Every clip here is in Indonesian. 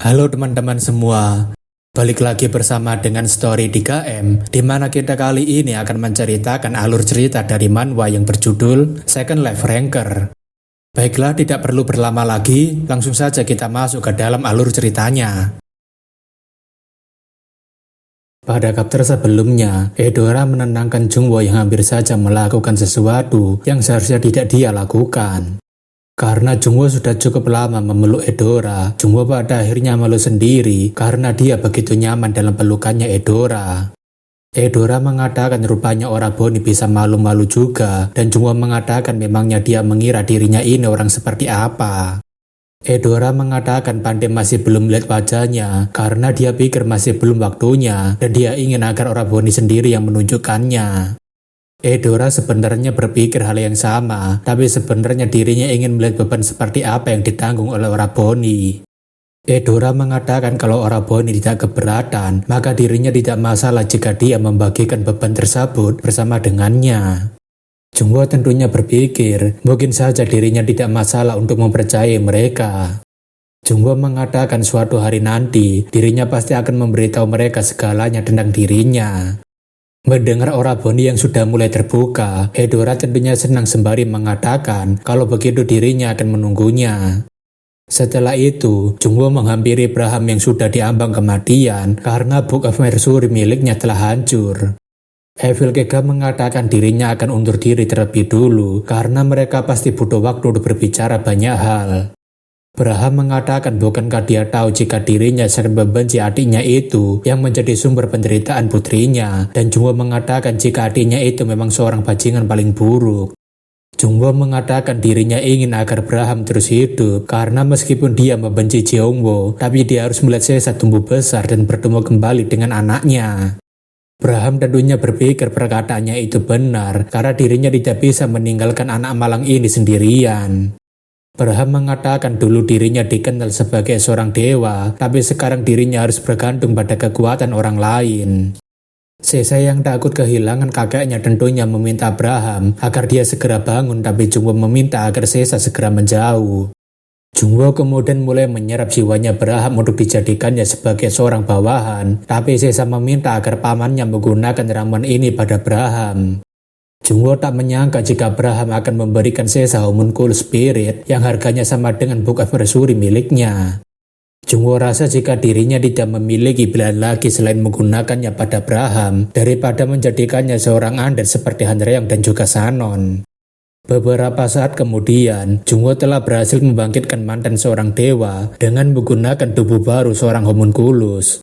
Halo teman-teman semua, balik lagi bersama dengan Story 3M, di mana kita kali ini akan menceritakan alur cerita dari manhwa yang berjudul Second Life Ranker. Baiklah, tidak perlu berlama lagi, langsung saja kita masuk ke dalam alur ceritanya. Pada chapter sebelumnya, Eudora menenangkan Jungwoo yang hampir saja melakukan sesuatu yang seharusnya tidak dia lakukan. Karena Jungwoo sudah cukup lama memeluk Eudora, Jungwoo pada akhirnya malu sendiri karena dia begitu nyaman dalam pelukannya Eudora. Eudora mengatakan rupanya Ora Boni bisa malu-malu juga, dan Jungwoo mengatakan memangnya dia mengira dirinya ini orang seperti apa. Eudora mengatakan Pandai masih belum melihat wajahnya karena dia pikir masih belum waktunya dan dia ingin agar Ora Boni sendiri yang menunjukkannya. Eudora sebenarnya berpikir hal yang sama, tapi sebenarnya dirinya ingin melihat beban seperti apa yang ditanggung oleh Ora Boni. Eudora mengatakan kalau Ora Boni tidak keberatan, maka dirinya tidak masalah jika dia membagikan beban tersebut bersama dengannya. Jungwoo tentunya berpikir, mungkin saja dirinya tidak masalah untuk mempercayai mereka. Jungwoo mengatakan suatu hari nanti, dirinya pasti akan memberitahu mereka segalanya tentang dirinya. Mendengar Ora Boni yang sudah mulai terbuka, Eudora tentunya senang sembari mengatakan kalau begitu dirinya akan menunggunya. Setelah itu, Jungwoo menghampiri Braham yang sudah diambang kematian karena Book of Mercury miliknya telah hancur. Evil Kega mengatakan dirinya akan undur diri terlebih dulu karena mereka pasti butuh waktu untuk berbicara banyak hal. Braham mengatakan bukankah dia tahu jika dirinya sangat membenci adiknya itu yang menjadi sumber penderitaan putrinya, dan Jungwoo mengatakan jika adiknya itu memang seorang bajingan paling buruk. Jungwoo mengatakan dirinya ingin agar Braham terus hidup karena meskipun dia membenci Jeongwoo, tapi dia harus melihat Sesa tumbuh besar dan bertemu kembali dengan anaknya. Braham tentunya berpikir perkataannya itu benar karena dirinya tidak bisa meninggalkan anak malang ini sendirian. Braham mengatakan dulu dirinya dikenal sebagai seorang dewa, tapi sekarang dirinya harus bergantung pada kekuatan orang lain. Sesa yang takut kehilangan kakeknya tentunya meminta Braham agar dia segera bangun, tapi Jungwoo meminta agar Sesa segera menjauh. Jungwoo kemudian mulai menyerap jiwanya Braham untuk dijadikannya sebagai seorang bawahan, tapi Sesa meminta agar pamannya menggunakan ramuan ini pada Braham. Jungwoo tak menyangka jika Braham akan memberikan Sesa Homunculus Spirit yang harganya sama dengan Book of Mercury miliknya. Jungwoo rasa jika dirinya tidak memiliki pilihan lagi selain menggunakannya pada Braham daripada menjadikannya seorang undead seperti Hanreong dan juga Sanon. Beberapa saat kemudian, Jungwoo telah berhasil membangkitkan mantan seorang dewa dengan menggunakan tubuh baru seorang homunculus.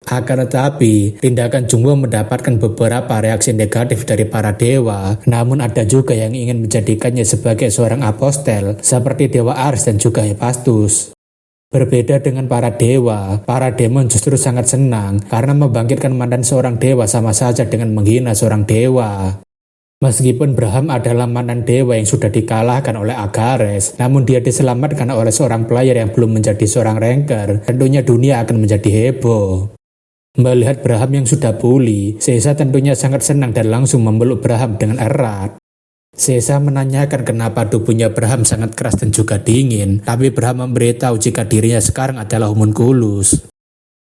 Akan tetapi, tindakan Jungwoo mendapatkan beberapa reaksi negatif dari para dewa, namun ada juga yang ingin menjadikannya sebagai seorang apostel seperti Dewa Ars dan juga Hephaestus. Berbeda dengan para dewa, para demon justru sangat senang karena membangkitkan mantan seorang dewa sama saja dengan menghina seorang dewa. Meskipun Braham adalah mantan dewa yang sudah dikalahkan oleh Agares, namun dia diselamatkan oleh seorang player yang belum menjadi seorang ranker, tentunya dunia akan menjadi heboh. Melihat Braham yang sudah pulih, Sesa tentunya sangat senang dan langsung memeluk Braham dengan erat. Sesa menanyakan kenapa tubuhnya Braham sangat keras dan juga dingin, tapi Braham memberitahu jika dirinya sekarang adalah homunculus.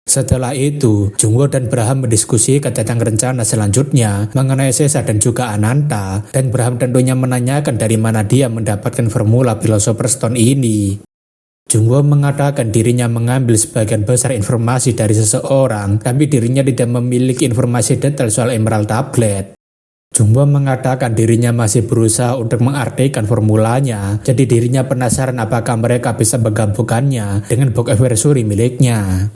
Setelah itu, Jungwoo dan Braham mendiskusikan tentang rencana selanjutnya mengenai Sesa dan juga Ananta, dan Braham tentunya menanyakan dari mana dia mendapatkan formula Philosopher's Stone ini. Jungwoo mengatakan dirinya mengambil sebagian besar informasi dari seseorang, tapi dirinya tidak memiliki informasi detail soal Emerald Tablet. Jungwoo mengatakan dirinya masih berusaha untuk mengartikan formulanya, jadi dirinya penasaran apakah mereka bisa menggabungkannya dengan Book of Mercury miliknya.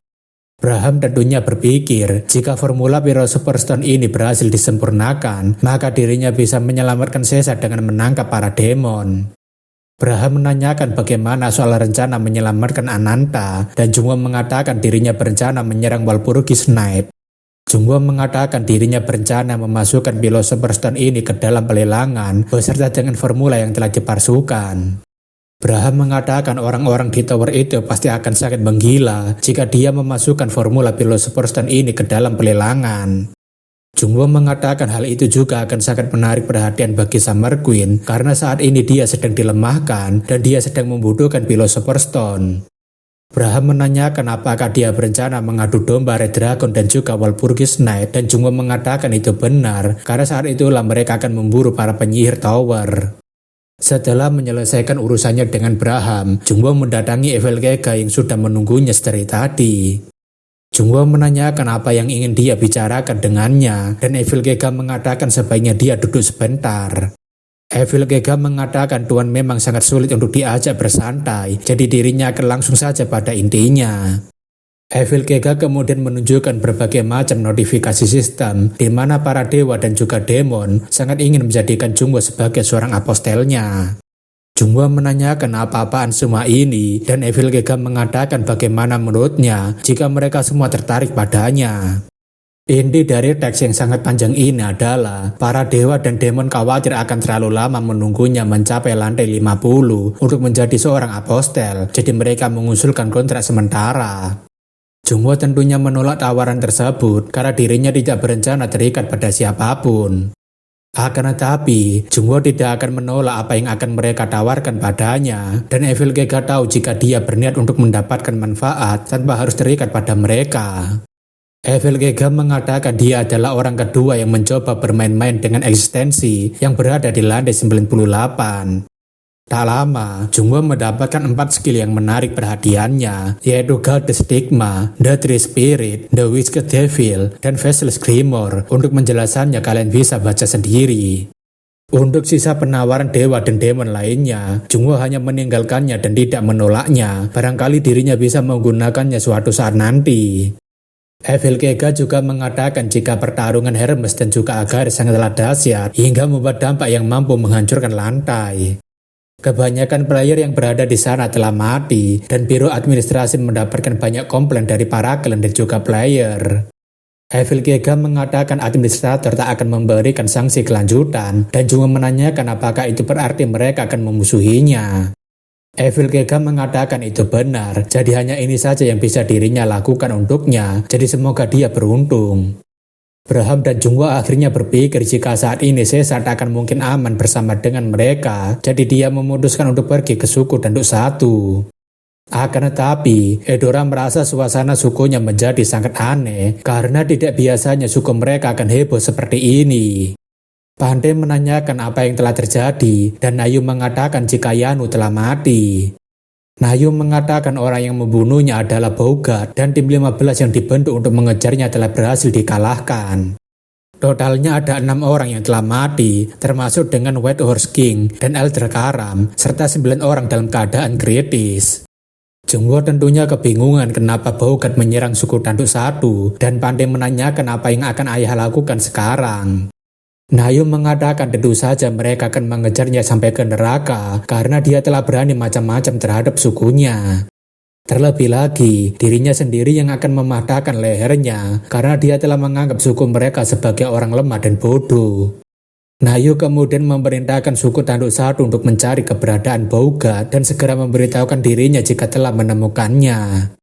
Braham tentunya berpikir jika formula Philosopher's Stone ini berhasil disempurnakan, maka dirinya bisa menyelamatkan Sesa dengan menangkap para demon. Braham menanyakan bagaimana soal rencana menyelamatkan Ananta, dan Jungwoo mengatakan dirinya berencana menyerang Walpurgis Night. Jungwoo mengatakan dirinya berencana memasukkan Philosopher's Stone ini ke dalam pelelangan beserta dengan formula yang telah dipalsukan. Braham mengatakan orang-orang di tower itu pasti akan sangat menggila jika dia memasukkan formula Philosopher's Stone ini ke dalam pelelangan. Jungwoo mengatakan hal itu juga akan sangat menarik perhatian bagi Summer Queen karena saat ini dia sedang dilemahkan dan dia sedang membutuhkan Philosopher's Stone. Braham menanyakan apakah dia berencana mengadu domba Red Dragon dan juga Walpurgis Night, dan Jungwoo mengatakan itu benar karena saat itulah mereka akan memburu para penyihir Tower. Setelah menyelesaikan urusannya dengan Braham, Jungwoo mendatangi Evil Kega yang sudah menunggunya sedari tadi. Jungwoo menanyakan apa yang ingin dia bicarakan dengannya, dan Evil Kega mengatakan sebaiknya dia duduk sebentar. Evil Kega mengatakan Tuan memang sangat sulit untuk diajak bersantai, jadi dirinya akan langsung saja pada intinya. Evil Kega kemudian menunjukkan berbagai macam notifikasi sistem di mana para dewa dan juga demon sangat ingin menjadikan Jungwoo sebagai seorang apostelnya. Jungwoo menanyakan apa-apaan semua ini, dan Evil Kega mengatakan bagaimana menurutnya jika mereka semua tertarik padanya. Inti dari teks yang sangat panjang ini adalah para dewa dan demon khawatir akan terlalu lama menunggunya mencapai lantai 50 untuk menjadi seorang apostel, jadi mereka mengusulkan kontrak sementara. Jungwoo tentunya menolak tawaran tersebut karena dirinya tidak berencana terikat pada siapapun. Akan tetapi, Jungwoo tidak akan menolak apa yang akan mereka tawarkan padanya, dan Evil Kega tahu jika dia berniat untuk mendapatkan manfaat tanpa harus terikat pada mereka. Evil Kega mengatakan dia adalah orang kedua yang mencoba bermain-main dengan eksistensi yang berada di lantai 98. Tak lama, Jungwoo mendapatkan 4 skill yang menarik perhatiannya, yaitu Goddess Stigma, The Tree Spirit, The Wicked Devil, dan Faceless Grimor. Untuk menjelaskannya kalian bisa baca sendiri. Untuk sisa penawaran dewa dan demon lainnya, Jungwoo hanya meninggalkannya dan tidak menolaknya, barangkali dirinya bisa menggunakannya suatu saat nanti. Evil Kega juga mengatakan jika pertarungan Hermes dan juga Agares sangatlah dahsyat hingga membuat dampak yang mampu menghancurkan lantai. Kebanyakan player yang berada di sana telah mati, dan biro administrasi mendapatkan banyak komplain dari para klan dan juga player. Evil Kega mengatakan administrator tak akan memberikan sanksi kelanjutan, dan juga menanyakan apakah itu berarti mereka akan memusuhinya. Evil Kega mengatakan itu benar, jadi hanya ini saja yang bisa dirinya lakukan untuknya, jadi semoga dia beruntung. Braham dan Jungwoo akhirnya berpikir jika saat ini Caesar tak akan mungkin aman bersama dengan mereka, jadi dia memutuskan untuk pergi ke suku Tanduk 1. Akan tetapi, Eudora merasa suasana sukunya menjadi sangat aneh karena tidak biasanya suku mereka akan heboh seperti ini. Pandey menanyakan apa yang telah terjadi, dan Nayu mengatakan jika Yanu telah mati. Nayu mengatakan orang yang membunuhnya adalah Bogart, dan tim 15 yang dibentuk untuk mengejarnya telah berhasil dikalahkan. Totalnya ada 6 orang yang telah mati, termasuk dengan White Horse King dan Elder Karam, serta 9 orang dalam keadaan kritis. Jungwoo tentunya kebingungan kenapa Bogart menyerang suku Tanduk 1, dan Pandey menanyakan apa yang akan ayah lakukan sekarang. Nayu mengatakan tentu saja mereka akan mengejarnya sampai ke neraka karena dia telah berani macam-macam terhadap sukunya. Terlebih lagi, dirinya sendiri yang akan mematahkan lehernya karena dia telah menganggap suku mereka sebagai orang lemah dan bodoh. Nayu kemudian memerintahkan suku Tanduk 1 untuk mencari keberadaan Bogart dan segera memberitahukan dirinya jika telah menemukannya.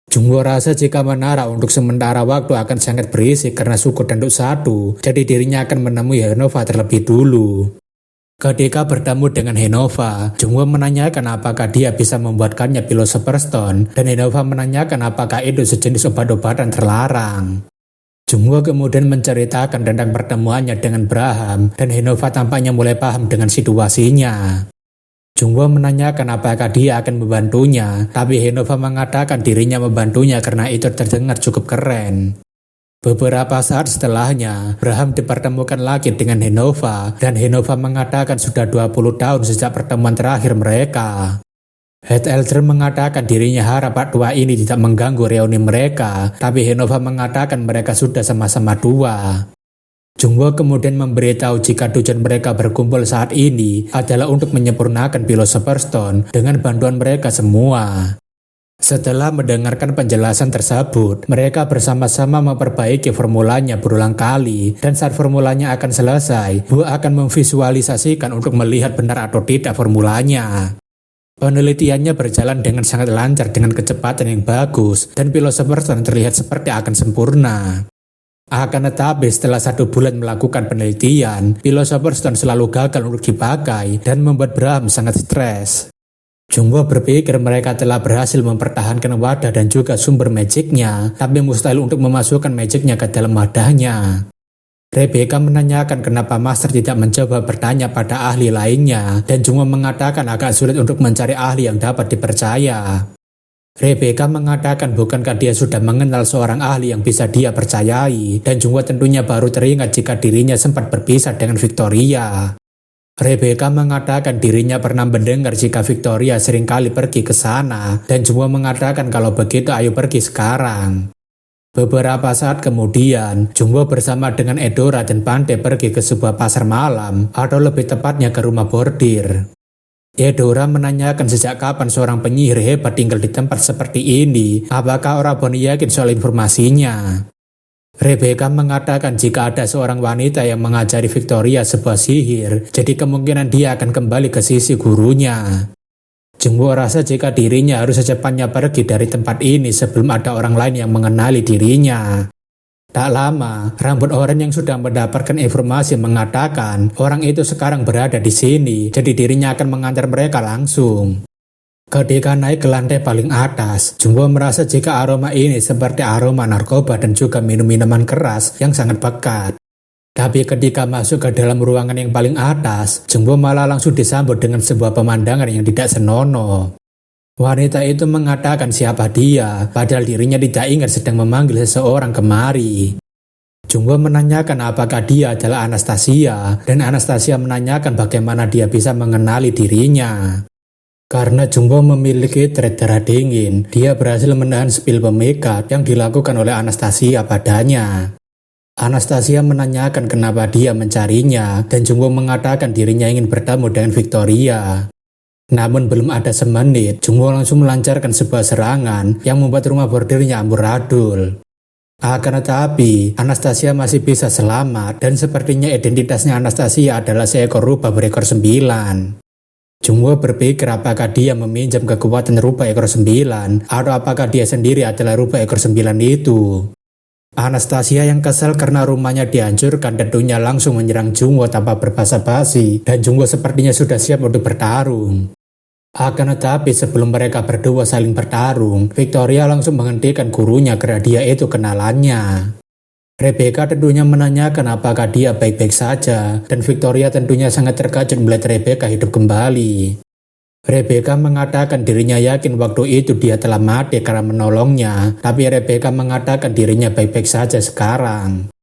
Jungwoo rasa jika menara untuk sementara waktu akan sangat berisik karena suku Tanduk 1, jadi dirinya akan menemui Henova terlebih dulu. Ketika bertemu dengan Henova, Jungwoo menanyakan apakah dia bisa membuatkannya Philosopher's Stone, dan Henova menanyakan apakah itu sejenis obat-obatan terlarang. Jungwoo kemudian menceritakan tentang pertemuannya dengan Braham, dan Henova tampaknya mulai paham dengan situasinya. Jungwoo menanyakan apakah dia akan membantunya, tapi Henova mengatakan dirinya membantunya karena itu terdengar cukup keren. Beberapa saat setelahnya, Braham dipertemukan lagi dengan Henova, dan Henova mengatakan sudah 20 tahun sejak pertemuan terakhir mereka. Head Elder mengatakan dirinya harap Pak Tua ini tidak mengganggu reuni mereka, tapi Henova mengatakan mereka sudah sama-sama tua. Jungwoo kemudian memberitahu jika tujuan mereka berkumpul saat ini adalah untuk menyempurnakan Philosopher's Stone dengan bantuan mereka semua. Setelah mendengarkan penjelasan tersebut, mereka bersama-sama memperbaiki formulanya berulang kali, dan saat formulanya akan selesai, Bu akan memvisualisasikan untuk melihat benar atau tidak formulanya. Penelitiannya berjalan dengan sangat lancar dengan kecepatan yang bagus, dan Philosopher's Stone terlihat seperti akan sempurna. Akan tetapi setelah 1 bulan melakukan penelitian, Philosopher's Stone selalu gagal untuk dipakai dan membuat Braham sangat stres. Jungwoo berpikir mereka telah berhasil mempertahankan wadah dan juga sumber magicnya, tapi mustahil untuk memasukkan magicnya ke dalam wadahnya. Rebecca menanyakan kenapa Master tidak mencoba bertanya pada ahli lainnya, dan Jungwoo mengatakan agak sulit untuk mencari ahli yang dapat dipercaya. Rebecca mengatakan bukankah dia sudah mengenal seorang ahli yang bisa dia percayai, dan Jungwoo tentunya baru teringat jika dirinya sempat berpisah dengan Victoria. Rebecca mengatakan dirinya pernah mendengar jika Victoria seringkali pergi ke sana, dan Jungwoo mengatakan kalau begitu ayo pergi sekarang. Beberapa saat kemudian, Jungwoo bersama dengan Eudora dan Pante pergi ke sebuah pasar malam, atau lebih tepatnya ke rumah bordir. Eudora menanyakan sejak kapan seorang penyihir hebat tinggal di tempat seperti ini, apakah orang Boni yakin soal informasinya. Rebecca mengatakan jika ada seorang wanita yang mengajari Victoria sebuah sihir, jadi kemungkinan dia akan kembali ke sisi gurunya. Jungwoo rasa jika dirinya harus secepatnya pergi dari tempat ini sebelum ada orang lain yang mengenali dirinya. Tak lama, rambut orang yang sudah mendapatkan informasi mengatakan orang itu sekarang berada di sini, jadi dirinya akan mengantar mereka langsung. Ketika naik ke lantai paling atas, Jungwoo merasa jika aroma ini seperti aroma narkoba dan juga minum-minuman keras yang sangat pekat. Tapi ketika masuk ke dalam ruangan yang paling atas, Jungwoo malah langsung disambut dengan sebuah pemandangan yang tidak senonoh. Wanita itu mengatakan siapa dia, padahal dirinya tidak ingat sedang memanggil seseorang kemari. Jungwoo menanyakan apakah dia adalah Anastasia, dan Anastasia menanyakan bagaimana dia bisa mengenali dirinya. Karena Jungwoo memiliki trait darah dingin, dia berhasil menahan spil pemikat yang dilakukan oleh Anastasia padanya. Anastasia menanyakan kenapa dia mencarinya, dan Jungwoo mengatakan dirinya ingin bertemu dengan Victoria. Namun belum ada semenit, Jungwoo langsung melancarkan sebuah serangan yang membuat rumah bordirnya amburadul. Akan tetapi, Anastasia masih bisa selamat, dan sepertinya identitasnya Anastasia adalah seekor rubah berekor 9. Jungwoo berpikir apakah dia meminjam kekuatan rubah ekor 9 atau apakah dia sendiri adalah rubah ekor 9 itu. Anastasia yang kesal karena rumahnya dihancurkan tentunya langsung menyerang Jungwoo tanpa berbasa-basi, dan Jungwoo sepertinya sudah siap untuk bertarung. Akan tetapi sebelum mereka berdua saling bertarung, Victoria langsung menghentikan gurunya karena dia itu kenalannya. Rebecca tentunya menanyakan apakah dia baik-baik saja, dan Victoria tentunya sangat terkejut melihat Rebecca hidup kembali. Rebecca mengatakan dirinya yakin waktu itu dia telah mati karena menolongnya, tapi Rebecca mengatakan dirinya baik-baik saja sekarang.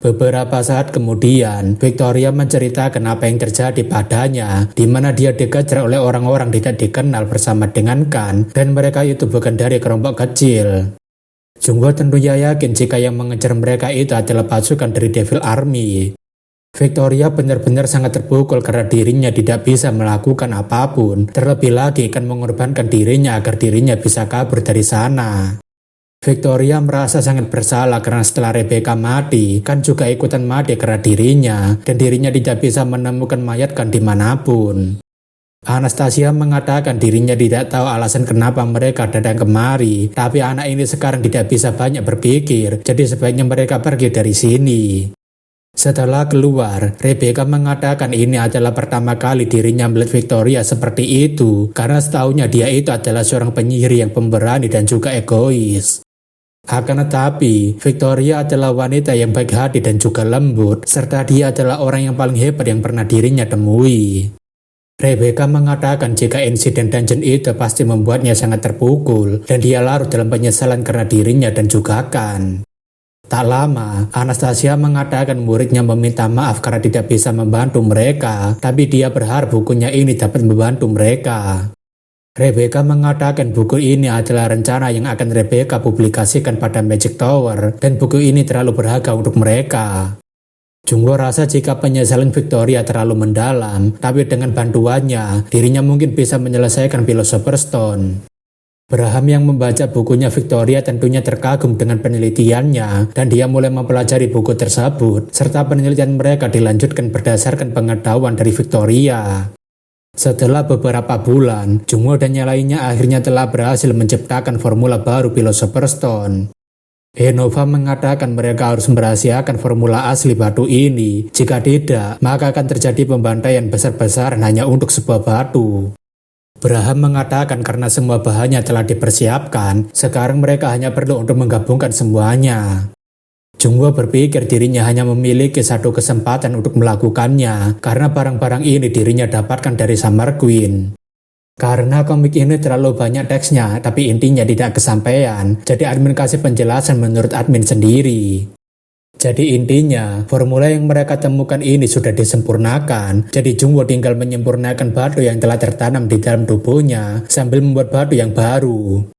Beberapa saat kemudian, Victoria menceritakan apa yang terjadi padanya, di mana dia dikejar oleh orang-orang tidak dikenal bersama dengan Kan, dan mereka itu bukan dari kelompok kecil. Jungwoo tentunya yakin jika yang mengejar mereka itu adalah pasukan dari Devil Army. Victoria benar-benar sangat terpukul karena dirinya tidak bisa melakukan apapun, terlebih lagi kan mengorbankan dirinya agar dirinya bisa kabur dari sana. Victoria merasa sangat bersalah karena setelah Rebecca mati, kan juga ikutan mati karena dirinya, dan dirinya tidak bisa menemukan mayat kan dimanapun. Anastasia mengatakan dirinya tidak tahu alasan kenapa mereka datang kemari, tapi anak ini sekarang tidak bisa banyak berpikir, jadi sebaiknya mereka pergi dari sini. Setelah keluar, Rebecca mengatakan ini adalah pertama kali dirinya melihat Victoria seperti itu, karena setahunya dia itu adalah seorang penyihir yang pemberani dan juga egois. Akan tetapi, Victoria adalah wanita yang baik hati dan juga lembut, serta dia adalah orang yang paling hebat yang pernah dirinya temui. Rebecca mengatakan jika insiden dungeon itu pasti membuatnya sangat terpukul, dan dia larut dalam penyesalan karena dirinya dan juga Kan. Tak lama, Anastasia mengatakan muridnya meminta maaf karena tidak bisa membantu mereka, tapi dia berharap bukunya ini dapat membantu mereka. Rebecca mengatakan buku ini adalah rencana yang akan Rebecca publikasikan pada Magic Tower, dan buku ini terlalu berharga untuk mereka. Jungwoo rasa jika penyesalan Victoria terlalu mendalam, tapi dengan bantuannya, dirinya mungkin bisa menyelesaikan Philosopher's Stone. Braham yang membaca bukunya Victoria tentunya terkagum dengan penelitiannya, dan dia mulai mempelajari buku tersebut, serta penelitian mereka dilanjutkan berdasarkan pengetahuan dari Victoria. Setelah beberapa bulan, Jungwoo dan yang lainnya akhirnya telah berhasil menciptakan formula baru Philosopher's Stone. Enova mengatakan mereka harus merahasiakan formula asli batu ini, jika tidak, maka akan terjadi pembantaian besar-besaran hanya untuk sebuah batu. Braham mengatakan karena semua bahannya telah dipersiapkan, sekarang mereka hanya perlu untuk menggabungkan semuanya. Jungwoo berpikir dirinya hanya memiliki satu kesempatan untuk melakukannya, karena barang-barang ini dirinya dapatkan dari Summer Queen. Karena komik ini terlalu banyak teksnya, tapi intinya tidak kesampaian, jadi admin kasih penjelasan menurut admin sendiri. Jadi intinya, formula yang mereka temukan ini sudah disempurnakan, jadi Jungwoo tinggal menyempurnakan batu yang telah tertanam di dalam tubuhnya sambil membuat batu yang baru.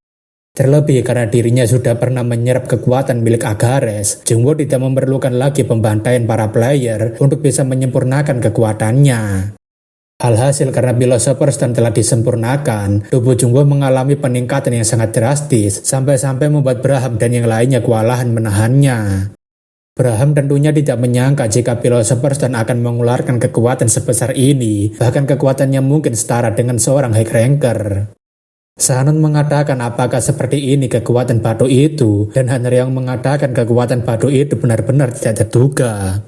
Terlebih karena dirinya sudah pernah menyerap kekuatan milik Agares, Jungwoo tidak memerlukan lagi pembantaian para player untuk bisa menyempurnakan kekuatannya. Alhasil karena Philosopher's Stone telah disempurnakan, tubuh Jungwoo mengalami peningkatan yang sangat drastis sampai-sampai membuat Braham dan yang lainnya kewalahan menahannya. Braham tentunya tidak menyangka jika Philosopher's Stone akan mengeluarkan kekuatan sebesar ini, bahkan kekuatannya mungkin setara dengan seorang high ranker. Shannon mengatakan apakah seperti ini kekuatan batu itu, dan Hanryong mengatakan kekuatan batu itu benar-benar tidak terduga.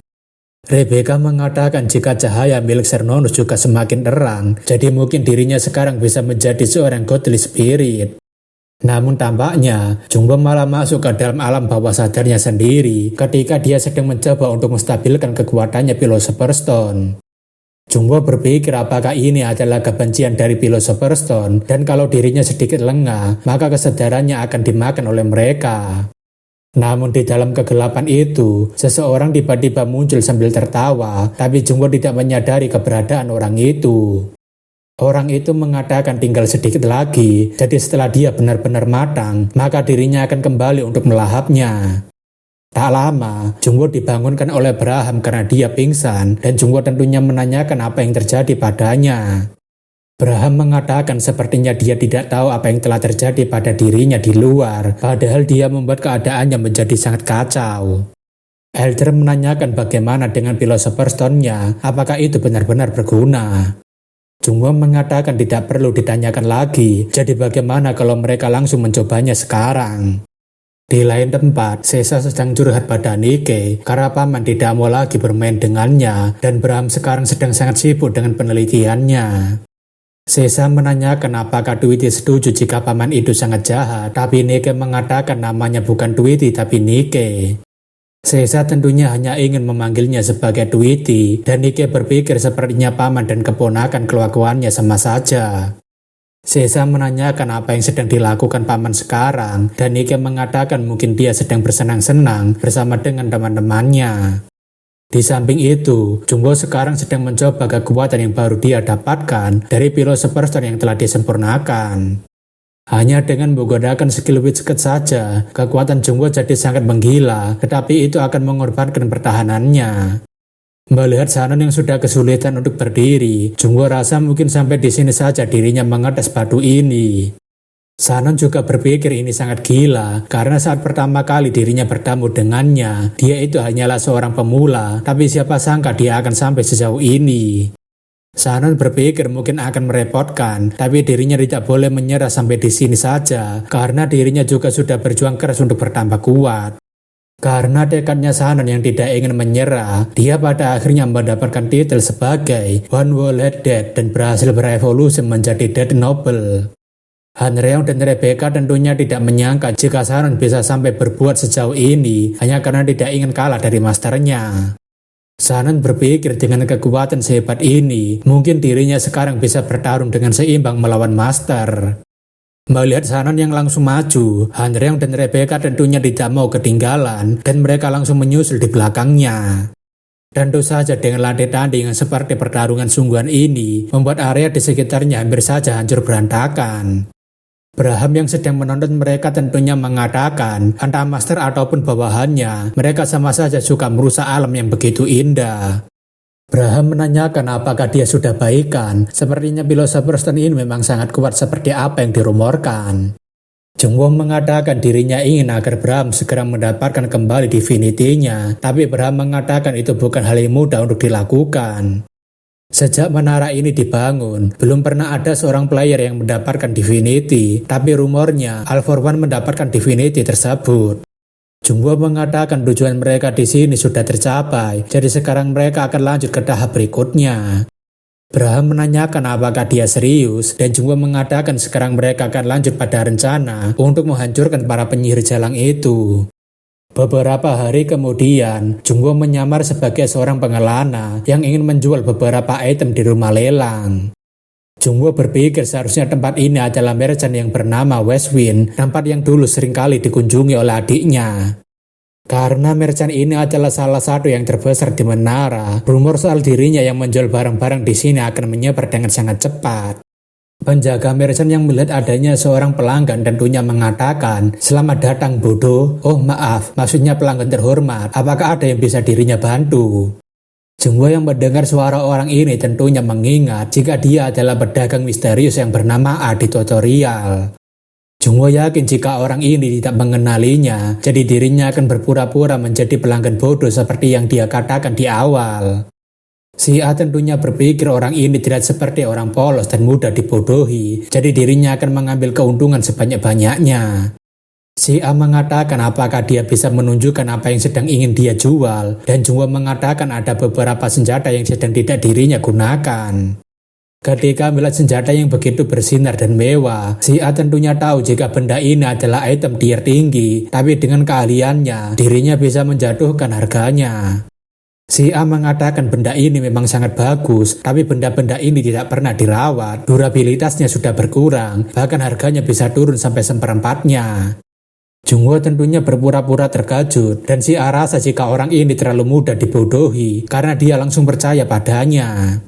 Rebecca mengatakan jika cahaya milik Cernunnos juga semakin terang, jadi mungkin dirinya sekarang bisa menjadi seorang godly spirit. Namun tampaknya, Jungwoo malah masuk ke dalam alam bawah sadarnya sendiri ketika dia sedang mencoba untuk menstabilkan kekuatannya Philosopher's Stone. Jungwoo berpikir apakah ini adalah kebencian dari Philosopher's Stone, dan kalau dirinya sedikit lengah, maka kesadarannya akan dimakan oleh mereka. Namun di dalam kegelapan itu, seseorang tiba-tiba muncul sambil tertawa, tapi Jungwoo tidak menyadari keberadaan orang itu. Orang itu mengatakan tinggal sedikit lagi, jadi setelah dia benar-benar matang, maka dirinya akan kembali untuk melahapnya. Tak lama, Jungwoo dibangunkan oleh Braham karena dia pingsan, dan Jungwoo tentunya menanyakan apa yang terjadi padanya. Braham mengatakan sepertinya dia tidak tahu apa yang telah terjadi pada dirinya di luar, padahal dia membuat keadaannya menjadi sangat kacau. Elder menanyakan bagaimana dengan Philosopher's Stone-nya, apakah itu benar-benar berguna. Jungwoo mengatakan tidak perlu ditanyakan lagi, jadi bagaimana kalau mereka langsung mencobanya sekarang. Di lain tempat, Sesa sedang curhat pada Nikke karena paman tidak mau lagi bermain dengannya, dan Braham sekarang sedang sangat sibuk dengan penelitiannya. Sesa menanyakan apakah Tweety setuju jika paman itu sangat jahat, tapi Nikke mengatakan namanya bukan Tweety tapi Nikke. Sesa tentunya hanya ingin memanggilnya sebagai Tweety, dan Nikke berpikir sepertinya paman dan keponakan kelakuannya sama saja. Sesa menanyakan apa yang sedang dilakukan paman sekarang, dan Nikke mengatakan mungkin dia sedang bersenang-senang bersama dengan teman-temannya. Di samping itu, Jungwoo sekarang sedang mencoba kekuatan yang baru dia dapatkan dari Philosopher's Stone yang telah disempurnakan. Hanya dengan menggunakan skill Witch Cut saja, kekuatan Jungwoo jadi sangat menggila, tetapi itu akan mengorbankan pertahanannya. Melihat Shannon yang sudah kesulitan untuk berdiri, Jungwoo rasa mungkin sampai di sini saja dirinya mengetes batu ini. Shannon juga berpikir ini sangat gila, karena saat pertama kali dirinya bertemu dengannya, dia itu hanyalah seorang pemula, tapi siapa sangka dia akan sampai sejauh ini. Shannon berpikir mungkin akan merepotkan, tapi dirinya tidak boleh menyerah sampai di sini saja, karena dirinya juga sudah berjuang keras untuk bertambah kuat. Karena tekadnya Shannon yang tidak ingin menyerah, dia pada akhirnya mendapatkan titel sebagai One World Dead dan berhasil berevolusi menjadi Dead Noble. Hanryong dan Rebecca tentunya tidak menyangka jika Shannon bisa sampai berbuat sejauh ini hanya karena tidak ingin kalah dari masternya. Shannon berpikir dengan kekuatan sehebat ini, mungkin dirinya sekarang bisa bertarung dengan seimbang melawan master. Melihat Shannon yang langsung maju, Hanryong dan Rebecca tentunya tidak mau ketinggalan, dan mereka langsung menyusul di belakangnya. Tentu saja dengan lantai tanding yang seperti pertarungan sungguhan ini, membuat area di sekitarnya hampir saja hancur berantakan. Braham yang sedang menonton mereka tentunya mengatakan, entah master ataupun bawahannya, mereka sama saja suka merusak alam yang begitu indah. Braham menanyakan apakah dia sudah baikan, sepertinya Philosopher's Stone ini memang sangat kuat seperti apa yang dirumorkan. Jungwoo mengatakan dirinya ingin agar Braham segera mendapatkan kembali divinity-nya, tapi Braham mengatakan itu bukan hal yang mudah untuk dilakukan. Sejak menara ini dibangun, belum pernah ada seorang player yang mendapatkan Divinity, tapi rumornya All For One mendapatkan Divinity tersebut. Jungwoo mengatakan tujuan mereka di sini sudah tercapai, jadi sekarang mereka akan lanjut ke tahap berikutnya. Braham menanyakan apakah dia serius, dan Jungwoo mengatakan sekarang mereka akan lanjut pada rencana untuk menghancurkan para penyihir jalang itu. Beberapa hari kemudian, Jungwoo menyamar sebagai seorang pengelana yang ingin menjual beberapa item di rumah lelang. Jungwoo berpikir seharusnya tempat ini adalah merchant yang bernama Westwind, tempat yang dulu seringkali dikunjungi oleh adiknya. Karena merchant ini adalah salah satu yang terbesar di menara, rumor soal dirinya yang menjual barang-barang di sini akan menyebar dengan sangat cepat. Penjaga merchant yang melihat adanya seorang pelanggan tentunya mengatakan, "Selamat datang bodoh." "Oh maaf, maksudnya pelanggan terhormat, apakah ada yang bisa dirinya bantu?" Jungwoo yang mendengar suara orang ini tentunya mengingat jika dia adalah pedagang misterius yang bernama A di tutorial. Jungwoo yakin jika orang ini tidak mengenalinya, jadi dirinya akan berpura-pura menjadi pelanggan bodoh seperti yang dia katakan di awal. Si A tentunya berpikir orang ini tidak seperti orang polos dan mudah dibodohi, jadi dirinya akan mengambil keuntungan sebanyak-banyaknya. Si A mengatakan apakah dia bisa menunjukkan apa yang sedang ingin dia jual, dan Jungwoo mengatakan ada beberapa senjata yang sedang tidak dirinya gunakan. Ketika melihat senjata yang begitu bersinar dan mewah, si A tentunya tahu jika benda ini adalah item tier tinggi, tapi dengan keahliannya, dirinya bisa menjatuhkan harganya. Si A mengatakan benda ini memang sangat bagus, tapi benda-benda ini tidak pernah dirawat, durabilitasnya sudah berkurang, bahkan harganya bisa turun sampai seperempatnya. Jungwoo tentunya berpura-pura terkejut, dan si A rasa jika orang ini terlalu mudah dibodohi, karena dia langsung percaya padanya.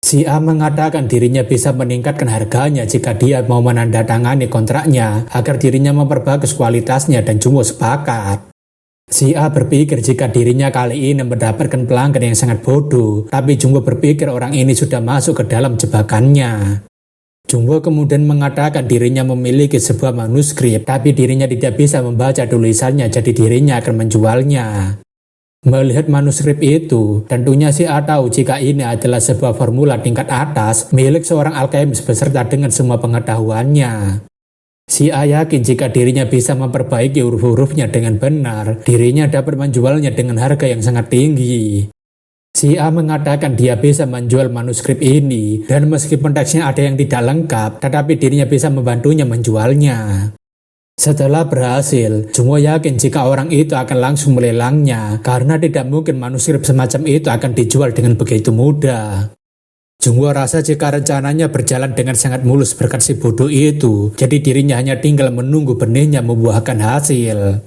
Si A mengatakan dirinya bisa meningkatkan harganya jika dia mau menandatangani kontraknya agar dirinya memperbagus kualitasnya, dan Jungwoo sepakat. Si A berpikir jika dirinya kali ini mendapatkan pelanggan yang sangat bodoh, tapi Jungwoo berpikir orang ini sudah masuk ke dalam jebakannya. Jungwoo kemudian mengatakan dirinya memiliki sebuah manuskrip, tapi dirinya tidak bisa membaca tulisannya, jadi dirinya akan menjualnya. Melihat manuskrip itu, tentunya si A tahu jika ini adalah sebuah formula tingkat atas milik seorang alkemis beserta dengan semua pengetahuannya. Si A yakin jika dirinya bisa memperbaiki huruf-hurufnya dengan benar, dirinya dapat menjualnya dengan harga yang sangat tinggi. Si A mengatakan dia bisa menjual manuskrip ini, dan meskipun teksnya ada yang tidak lengkap, tetapi dirinya bisa membantunya menjualnya. Setelah berhasil, Jungwoo yakin jika orang itu akan langsung melelangnya, karena tidak mungkin manuskrip semacam itu akan dijual dengan begitu mudah. Jungwoo rasa jika rencananya berjalan dengan sangat mulus berkat si bodoh itu, jadi dirinya hanya tinggal menunggu benihnya membuahkan hasil.